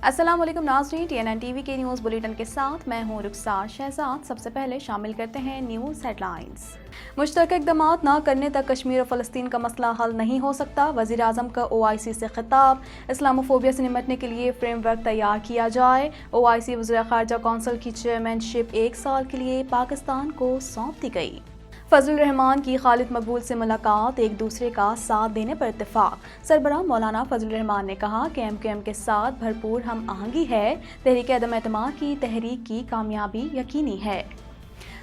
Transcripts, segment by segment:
अस्सलाम वालेकुम नाज़रीन, TNN टीवी के न्यूज़ बुलेटिन के साथ मैं हूँ रुखसार शहजाद। सबसे पहले शामिल करते हैं न्यूज़ हेडलाइंस। मुश्तरका इक़दामात न करने तक कश्मीर और फ़लस्तीन का मसला हल नहीं हो सकता। वज़ीर आज़म का OIC से खिताब। इस्लामोफोबिया से निपटने के लिए फ्रेमवर्क तैयार किया जाए। OIC वज़ीर ख़ारजा कौंसिल की चेयरमैनशिप 1 साल के लिए पाकिस्तान को सौंप दी गई। फजल रहमान की खालिद मकबूल से मुलाकात, एक दूसरे का साथ देने पर इत्तेफाक। सरबराह मौलाना फजल रहमान ने कहा कि MQM के साथ भरपूर हम आहंगी है। तहरीक अदम एतमाद की तहरीक की कामयाबी यकीनी है।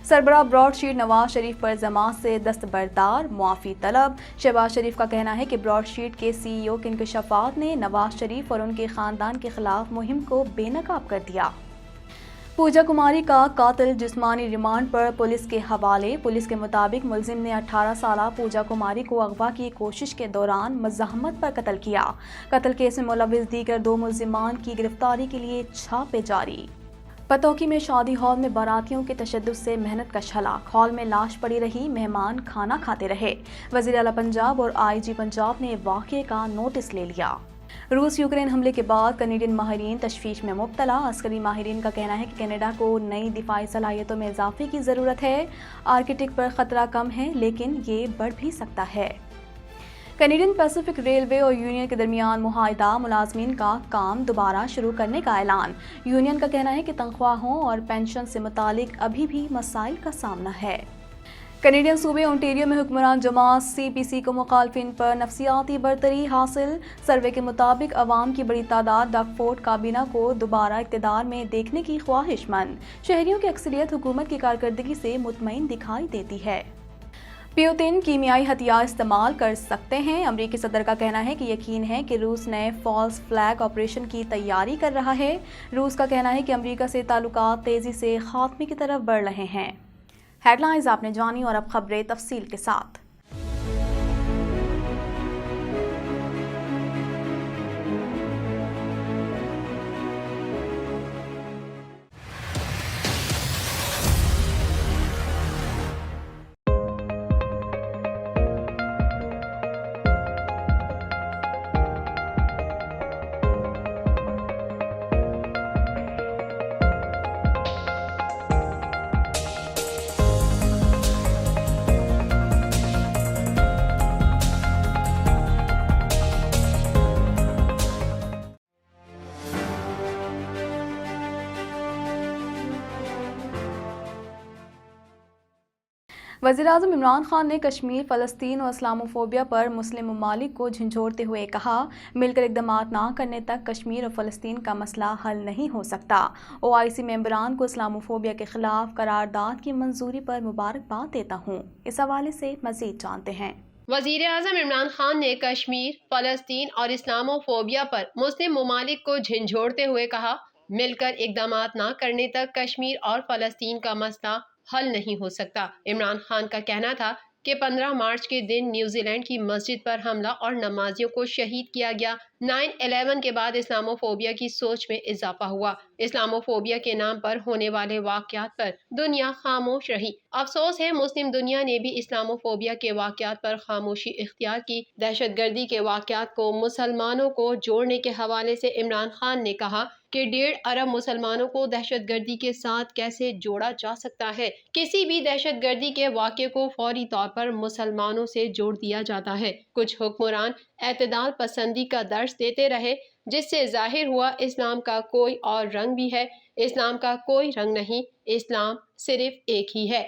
सरबराह ब्रॉडशीट नवाज शरीफ पर जमात से दस्तबरदार, मुआफ़ी तलब। शहबाज शरीफ का कहना है कि ब्रॉडशीट के CEO के इंकशाफात ने नवाज शरीफ और उनके ख़ानदान के खिलाफ मुहिम को बेनकाब कर दिया। पूजा कुमारी का कातिल जिस्मानी रिमांड पर पुलिस के हवाले। पुलिस के मुताबिक मुलजिम ने 18 साला पूजा कुमारी को अगवा की कोशिश के दौरान मज़ाहमत पर कत्ल किया। कत्ल केस में मुलविस दीगर 2 मुलजिमान की गिरफ्तारी के लिए छापे जारी। पतौकी में शादी हॉल में बारातियों के तशद्दुद से मेहनत कश हलाक। हॉल में लाश पड़ी रही, मेहमान खाना खाते रहे। वज़ीर आला पंजाब और IG पंजाब ने वाक़े का नोटिस ले लिया। रूस यूक्रेन हमले के बाद कनेडियन माहिरीन तशवीश में मुब्तला। अस्करी माहिरीन का कहना है कि कनाडा को नई दिफाई सलाहियतों में इजाफे की ज़रूरत है। आर्कटिक पर ख़तरा कम है, लेकिन ये बढ़ भी सकता है। कनेडियन पैसिफिक रेलवे और यूनियन के दरमियान मुआहिदा, मुलाजमीन का काम दोबारा शुरू करने का ऐलान। यूनियन का कहना है कि तनख्वाहों और पेंशन से मुतालिक अभी भी मसाइल का सामना है। कनेडियन सूबे ओंटेरियो में हुक्मरान जमात CPC को मुखालफिन पर नफसियाती बरतरी हासिल। सर्वे के मुताबिक अवाम की बड़ी तादाद डकफोर्ड काबीना को दोबारा इक़्तिदार में देखने की ख्वाहिशमंद। शहरियों की अक्सरियत हुकूमत की कारकर्दगी से मुतमईन दिखाई देती है। Putin कीमियाई हथियार इस्तेमाल कर सकते हैं। अमरीकी सदर का कहना है कि यकीन है कि रूस नए फॉल्स फ्लैग ऑपरेशन की तैयारी कर रहा है। रूस का कहना है कि अमरीका से ताल्लुकात तेज़ी से खात्मे की तरफ बढ़ रहे हैं। हेडलाइंस आपने जानी और अब खबरें तफसील के साथ। वज़ीर-ए-आज़म इमरान खान ने कश्मीर, फ़लस्तीन और इस्लामोफोबिया पर मुस्लिम ममालिक को झंझोड़ते हुए कहा, मिलकर इक़दामात ना करने तक कश्मीर और फ़लस्तीन का मसला हल नहीं हो सकता। OIC मेंबरान को इस्लामोफोबिया के खिलाफ करारदाद की मंजूरी पर मुबारकबाद देता हूँ। इस हवाले से मज़ीद जानते हैं। वज़ीर आज़म इमरान खान ने कश्मीर, फ़लस्तीन और इस्लामोफोबिया पर मुस्लिम ममालिक को झंझोड़ते हुए कहा, मिलकर इक़दामात ना करने तक कश्मीर और फ़लस्तीन का मसला हल नहीं हो सकता। इमरान खान का कहना था कि 15 मार्च के दिन न्यूजीलैंड की मस्जिद पर हमला और नमाजियों को शहीद किया गया। 9/11 के बाद इस्लामोफोबिया की सोच में इजाफा हुआ। इस्लामोफोबिया के नाम पर होने वाले वाक़यात पर दुनिया खामोश रही। अफसोस है मुस्लिम दुनिया ने भी इस्लामोफोबिया के वाक़यात पर खामोशी इख्तियार की। दहशतगर्दी के वाक़यात को मुसलमानों को जोड़ने के हवाले से इमरान खान ने कहा कि 1.5 अरब मुसलमानों को दहशतगर्दी के साथ कैसे जोड़ा जा सकता है। किसी भी दहशतगर्दी के वाक़े को फौरी तौर पर मुसलमानों से जोड़ दिया जाता है। कुछ हुक्मरान एतदाल पसंदी का दर्श देते रहे, जिससे जाहिर हुआ इस्लाम का कोई और रंग भी है। इस्लाम का कोई रंग नहीं, इस्लाम सिर्फ एक ही है।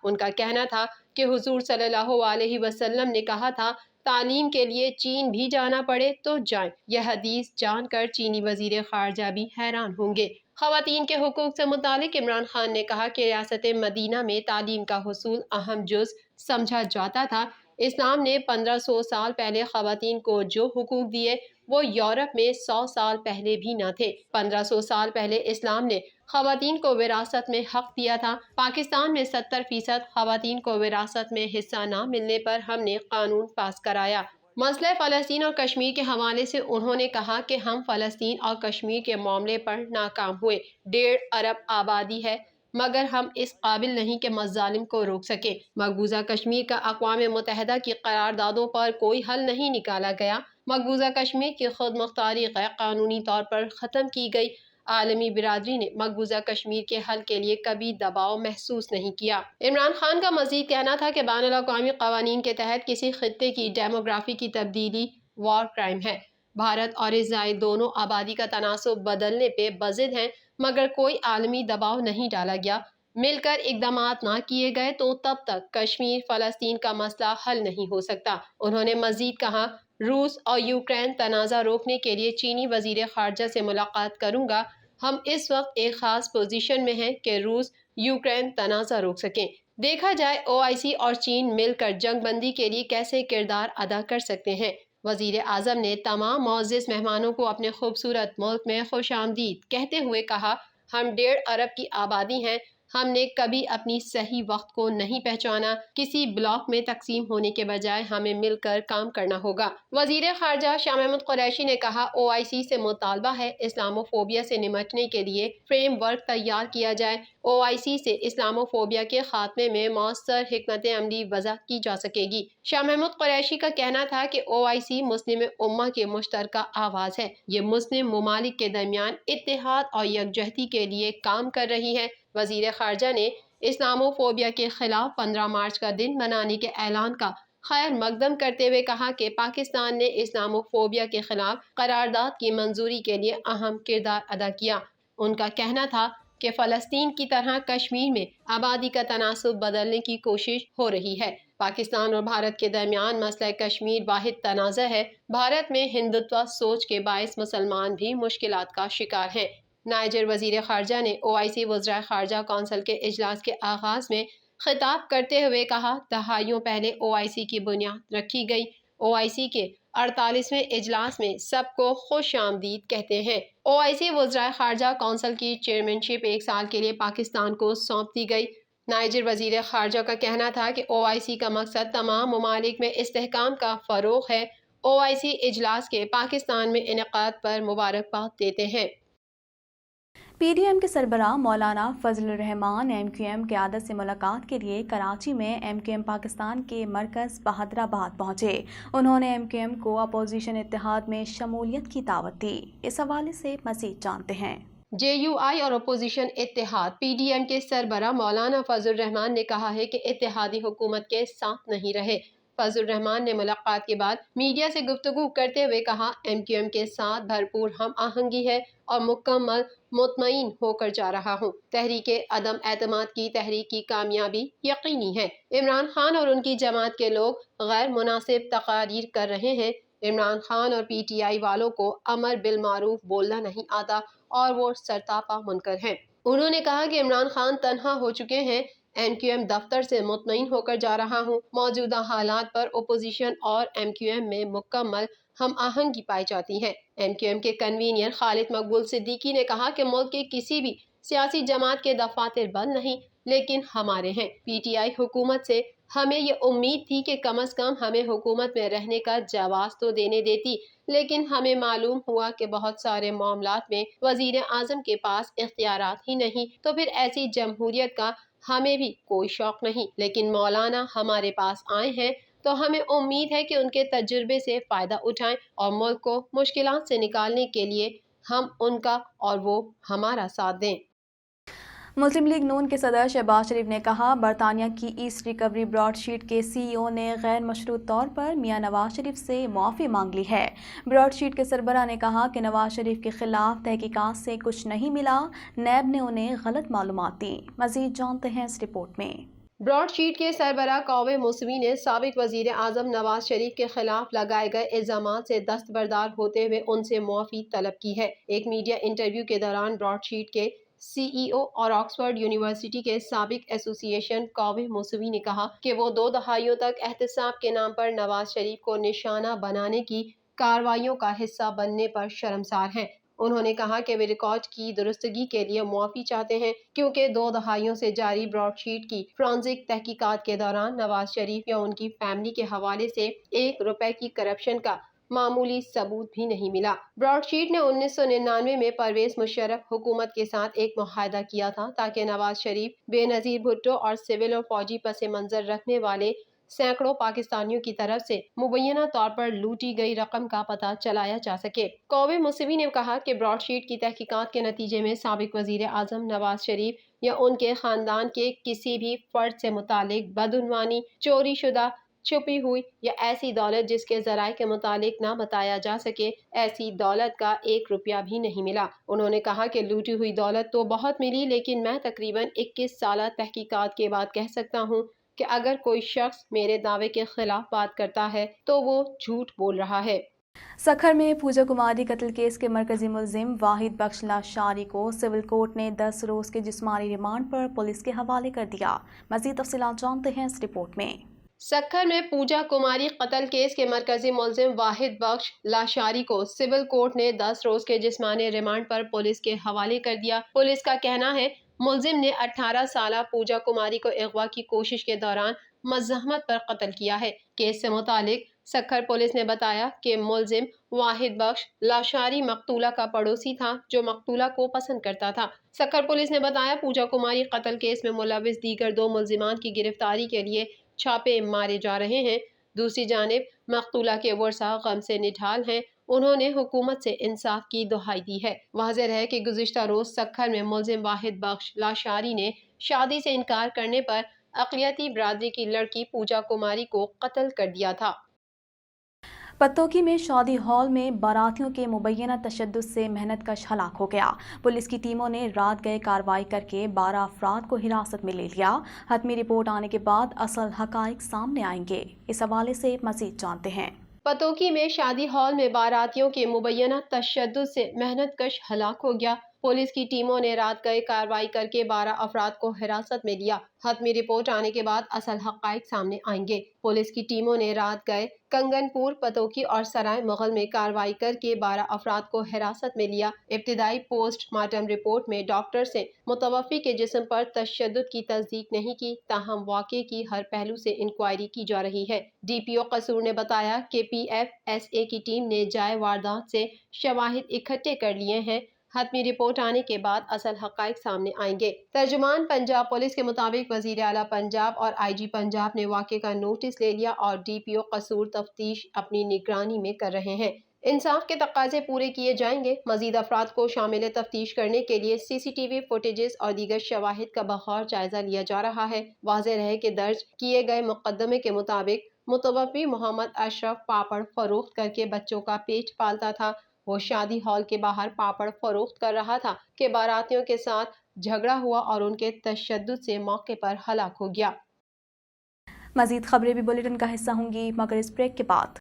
उनका कहना था कि हुजूर सल्लल्लाहु अलैहि वसल्लम ने कहा था, तालीम के लिए चीन भी जाना पड़े तो जाएं। यह हदीस जानकर चीनी वजीर खारजा भी हैरान होंगे। ख़वातीन के हुकूक से मुतालिक इमरान खान ने कहा कि रियासत मदीना में तालीम का हुसूल अहम जुज़ समझा जाता था। इस्लाम ने 1500 साल पहले ख़वातीन को जो हुकूक दिए वो यूरोप में 100 साल पहले भी न थे। 1500 साल पहले इस्लाम ने ख़वातीन को विरासत में हक दिया था। पाकिस्तान में 70% ख़वातीन को विरासत में हिस्सा न मिलने पर हमने कानून पास कराया। मसले फ़लस्तीन और कश्मीर के हवाले से उन्होंने कहा कि हम फ़लस्तीन और कश्मीर के मामले पर नाकाम हुए। 1.5 अरब आबादी है, मगर हम इस काबिल नहीं कि मज़ालिम को रोक सके। मकबूजा कश्मीर का अक़वाम मुत्तहिदा की करारदादों पर कोई हल नहीं निकाला गया। مقبوضہ کشمیر کی خود مختاری غیر قانونی طور پر ختم کی گئی۔ عالمی برادری نے مقبوضہ کشمیر کے حل کے لیے کبھی دباؤ محسوس نہیں کیا۔ عمران خان کا مزید کہنا تھا کہ بین الاقوامی قوانین کے تحت کسی خطے کی ڈیموگرافی کی تبدیلی وار کرائم ہے۔ بھارت اور اسرائیل دونوں آبادی کا تناسب بدلنے پہ بضد ہیں، مگر کوئی عالمی دباؤ نہیں ڈالا گیا۔ مل کر اقدامات نہ کیے گئے تو تب تک کشمیر فلسطین کا مسئلہ حل نہیں ہو سکتا۔ انہوں نے مزید کہا، روس اور یوکرین تنازع روکنے کے لیے چینی وزیر خارجہ سے ملاقات کروں گا۔ ہم اس وقت ایک خاص پوزیشن میں ہیں کہ روس یوکرین تنازع روک سکیں۔ دیکھا جائے OIC اور چین مل کر جنگ بندی کے لیے کیسے کردار ادا کر سکتے ہیں۔ وزیر اعظم نے تمام معزز مہمانوں کو اپنے خوبصورت ملک میں خوش آمدید کہتے ہوئے کہا، ہم 1.5 ارب کی آبادی ہیں۔ ہم نے کبھی اپنی صحیح وقت کو نہیں پہچانا۔ کسی بلاک میں تقسیم ہونے کے بجائے ہمیں مل کر کام کرنا ہوگا۔ وزیر خارجہ شاہ محمود قریشی نے کہا، OIC سے مطالبہ ہے اسلامو فوبیا سے نمٹنے کے لیے فریم ورک تیار کیا جائے۔ OIC سے اسلامو فوبیا کے خاتمے میں مؤثر حکمت عملی وضع کی جا سکے گی۔ شاہ محمود قریشی کا کہنا تھا کہ OIC مسلم امہ کے مشترکہ آواز ہے۔ یہ مسلم ممالک کے درمیان اتحاد اور یکجہتی کے لیے کام کر رہی ہے۔ وزیر خارجہ نے اسلامو فوبیا کے خلاف 15 مارچ کا دن منانے کے اعلان کا خیر مقدم کرتے ہوئے کہا کہ پاکستان نے اسلامو فوبیا کے خلاف قرارداد کی منظوری کے لیے اہم کردار ادا کیا۔ ان کا کہنا تھا کہ فلسطین کی طرح کشمیر میں آبادی کا تناسب بدلنے کی کوشش ہو رہی ہے۔ پاکستان اور بھارت کے درمیان مسئلہ کشمیر واحد تنازع ہے۔ بھارت میں ہندوتوا سوچ کے باعث مسلمان بھی مشکلات کا شکار ہیں۔ نائجر وزیر خارجہ نے OIC وزرائے خارجہ کونسل کے اجلاس کے آغاز میں خطاب کرتے ہوئے کہا، دہائیوں پہلے OIC کی بنیاد رکھی گئی۔ OIC کے 48ویں اجلاس میں سب کو خوش آمدید کہتے ہیں۔ OIC وزرائے خارجہ کونسل کی چیئرمین شپ 1 سال کے لیے پاکستان کو سونپ دی گئی۔ نائجر وزیر خارجہ کا کہنا تھا کہ OIC کا مقصد تمام ممالک میں استحکام کا فروغ ہے۔ OIC اجلاس کے پاکستان میں انعقاد پر مبارکباد دیتے ہیں۔ PDM کے سربراہ مولانا فضل الرحمان MQM قیادت سے ملاقات کے لیے کراچی میں MQM پاکستان کے مرکز بہادرآباد پہنچے۔ انہوں نے MQM کو اپوزیشن اتحاد میں شمولیت کی دعوت دی۔ اس حوالے سے مزید جانتے ہیں۔ JUI اور اپوزیشن اتحاد PDM کے سربراہ مولانا فضل الرحمان نے کہا ہے کہ اتحادی حکومت کے ساتھ نہیں رہے۔ فضل الرحمان نے ملاقات کے بعد میڈیا سے گفتگو کرتے ہوئے کہا، MQM کے ساتھ بھرپور ہم آہنگی ہے اور مکمل مطمئن ہو کر جا رہا ہوں۔ تحریک عدم اعتماد کی تحریک کی کامیابی یقینی ہے۔ عمران خان اور ان کی جماعت کے لوگ غیر مناسب تقاریر کر رہے ہیں۔ عمران خان اور PTI والوں کو امر بالمعروف بولنا نہیں آتا اور وہ سرتاپا منکر ہیں۔ انہوں نے کہا کہ عمران خان تنہا ہو چکے ہیں۔ MQM دفتر سے مطمئن ہو کر جا رہا ہوں۔ موجودہ حالات پر اپوزیشن اور MQM میں مکمل ہم آہنگی پائی جاتی ہے۔ MQM کے کنوینر خالد مقبول صدیقی نے کہا کہ ملک کے کسی بھی سیاسی جماعت کے دفاتر بند نہیں، لیکن ہمارے ہیں۔ PTI حکومت سے ہمیں یہ امید تھی کہ کم از کم ہمیں حکومت میں رہنے کا جواز تو دینے دیتی، لیکن ہمیں معلوم ہوا کہ بہت سارے معاملات میں وزیر اعظم کے پاس اختیارات ہی نہیں، تو پھر ایسی جمہوریت کا ہمیں بھی کوئی شوق نہیں۔ لیکن مولانا ہمارے پاس آئے ہیں تو ہمیں امید ہے کہ ان کے تجربے سے فائدہ اٹھائیں اور ملک کو مشکلات سے نکالنے کے لیے ہم ان کا اور وہ ہمارا ساتھ دیں۔ مسلم لیگ نون کے صدر شہباز شریف نے کہا، برطانیہ کی ایسٹ ریکوری براڈ شیٹ کے CEO نے غیر مشروط طور پر میاں نواز شریف سے معافی مانگ لی ہے۔ براڈ شیٹ کے سربراہ نے کہا کہ نواز شریف کے خلاف تحقیقات سے کچھ نہیں ملا، نیب نے انہیں غلط معلومات دیں۔ مزید جانتے ہیں اس رپورٹ میں۔ براڈ شیٹ کے سربراہ قومی موسوی نے سابق وزیر اعظم نواز شریف کے خلاف لگائے گئے الزامات سے دستبردار ہوتے ہوئے ان سے معافی طلب کی ہے۔ ایک میڈیا انٹرویو کے دوران براڈ شیٹ کے CEO اور آکسفورڈ یونیورسٹی کے سابق ایسوسی ایشن قومی موسوی نے کہا کہ وہ 2 دہائیوں تک احتساب کے نام پر نواز شریف کو نشانہ بنانے کی کارروائیوں کا حصہ بننے پر شرمسار ہیں۔ انہوں نے کہا کہ وہ ریکارڈ کی درستگی کے لیے معافی چاہتے ہیں، کیونکہ 2 دہائیوں سے جاری براڈ شیٹ کی فرانزک تحقیقات کے دوران نواز شریف یا ان کی فیملی کے حوالے سے 1 روپے کی کرپشن کا معمولی ثبوت بھی نہیں ملا۔ براڈ شیٹ نے 1999 میں پرویز مشرف حکومت کے ساتھ ایک معاہدہ کیا تھا تاکہ نواز شریف، بے نظیر بھٹو اور سول اور فوجی پس منظر رکھنے والے सैकड़ों पाकिस्तानियों की तरफ से मुबैना तौर पर लूटी गई रकम का पता चलाया जा सके। कौवे मुसवी ने कहा कि ब्रॉडशीट की तहकीकात के नतीजे में साबिक वजीर आजम नवाज शरीफ या उनके खानदान के किसी भी फर्द से मुतालिक बदउनवानी, चोरी शुदा, छुपी हुई या ऐसी दौलत जिसके जराये के मुतालिक ना बताया जा सके, ऐसी दौलत का 1 रुपया भी नहीं मिला। उन्होंने कहा कि लूटी हुई दौलत तो बहुत मिली, लेकिन मैं तकरीबन 21 साल तहकीकात के बाद कह सकता हूँ कि अगर कोई शख्स मेरे दावे के खिलाफ बात करता है तो वो झूठ बोल रहा है। सखर में पूजा कुमारी कत्ल केस के मरकजी मुलजिम वाहिद बख्श लाशारी को सिविल कोर्ट ने 10 रोज के जिस्मानी रिमांड पर पुलिस के हवाले कर दिया। मजीद तफसीलात जानते हैं इस रिपोर्ट में। सखर में पूजा कुमारी कत्ल केस के मरकजी मुलजिम वाहिद बख्श लाशारी को सिविल कोर्ट ने 10 रोज के जिस्मानी रिमांड पर पुलिस के हवाले कर दिया। पुलिस का कहना है मुलजिम ने 18 साल पूजा कुमारी को अगवा की कोशिश के दौरान मज़ाहमत पर कत्ल किया है। केस से मुतालिक सखर पुलिस ने बताया कि मुलजिम वाहिद बख्श लाशारी मकतूला का पड़ोसी था जो मकतूला को पसंद करता था। सखर पुलिस ने बताया पूजा कुमारी कत्ल केस में मुलविस दीगर 2 मुलजिमान की गिरफ्तारी के लिए छापे मारे जा रहे हैं। दूसरी जानिब मकतूला के वर्सा गम से निढाल हैं। उन्होंने हुकूमत से इंसाफ की दुहाई दी है। वाज़ेह है कि गुज़िश्ता रोज सखर में मुलजिम वाहिद बख्श लाशारी ने शादी से इनकार करने पर अक़लियती बरादरी की लड़की पूजा कुमारी को कत्ल कर दिया था। पत्तोकी में शादी हॉल में बारातियों के मुबैना तशद्दुद से मेहनतकश हलाक हो गया। पुलिस की टीमों ने रात गए कार्रवाई करके 12 अफराद को हिरासत में ले लिया। हतमी रिपोर्ट आने के बाद असल हकाइक सामने आएंगे। इस हवाले से मजीद जानते हैं। पतोकी में शादी हॉल में बारातियों के मुबैना तशद्दुद से मेहनतकश हलाक हो गया। पुलिस की टीमों ने रात गए कार्रवाई करके 12 अफराद को हिरासत में लिया। हतमी रिपोर्ट आने के बाद असल हकाइक सामने आएंगे। पुलिस की टीमों ने रात गए कंगनपुर, पतोकी और सराय मुगल में कार्रवाई करके 12 अफराद को हिरासत में लिया। इब्तिदाई पोस्टमार्टम रिपोर्ट में डॉक्टर से मुतवफ़ी के जिस्म पर तशद्दुद की तस्दीक नहीं की, ताहम वाक़े की हर पहलू से इंक्वायरी की जा रही है। DPO कसूर ने बताया कि PFSA की टीम ने जाए वारदात से शवाहिद इकट्ठे कर लिए हैं। हतमी रिपोर्ट आने के बाद असल हकाइक सामने आएंगे। तर्जुमान पंजाब पुलिस के मुताबिक वज़ीर आला पंजाब और IG पंजाब ने वाक़े का नोटिस ले लिया और DPO कसूर तफ्तीश अपनी निगरानी में कर रहे हैं। इंसाफ के तकाजे पूरे किए जाएंगे। मजीद अफराद को शामिल तफ्तीश करने के लिए CCTV फुटेजेस और दीगर शवाहिद का बगौर जायजा लिया जा रहा है। वाज़ेह रहे कि दर्ज किए गए मुकदमे के मुताबिक मुतवफ़ी मोहम्मद अशरफ पापड़ फरोख्त करके बच्चों का पेट पालता था। वो शादी हॉल के बाहर पापड़ फरोख्त कर रहा था कि बारातियों के साथ झगड़ा हुआ और उनके तशद्दुद से मौके पर हलाक हो गया। मजीद खबरें भी बुलेटिन का हिस्सा होंगी मगर इस ब्रेक के बाद।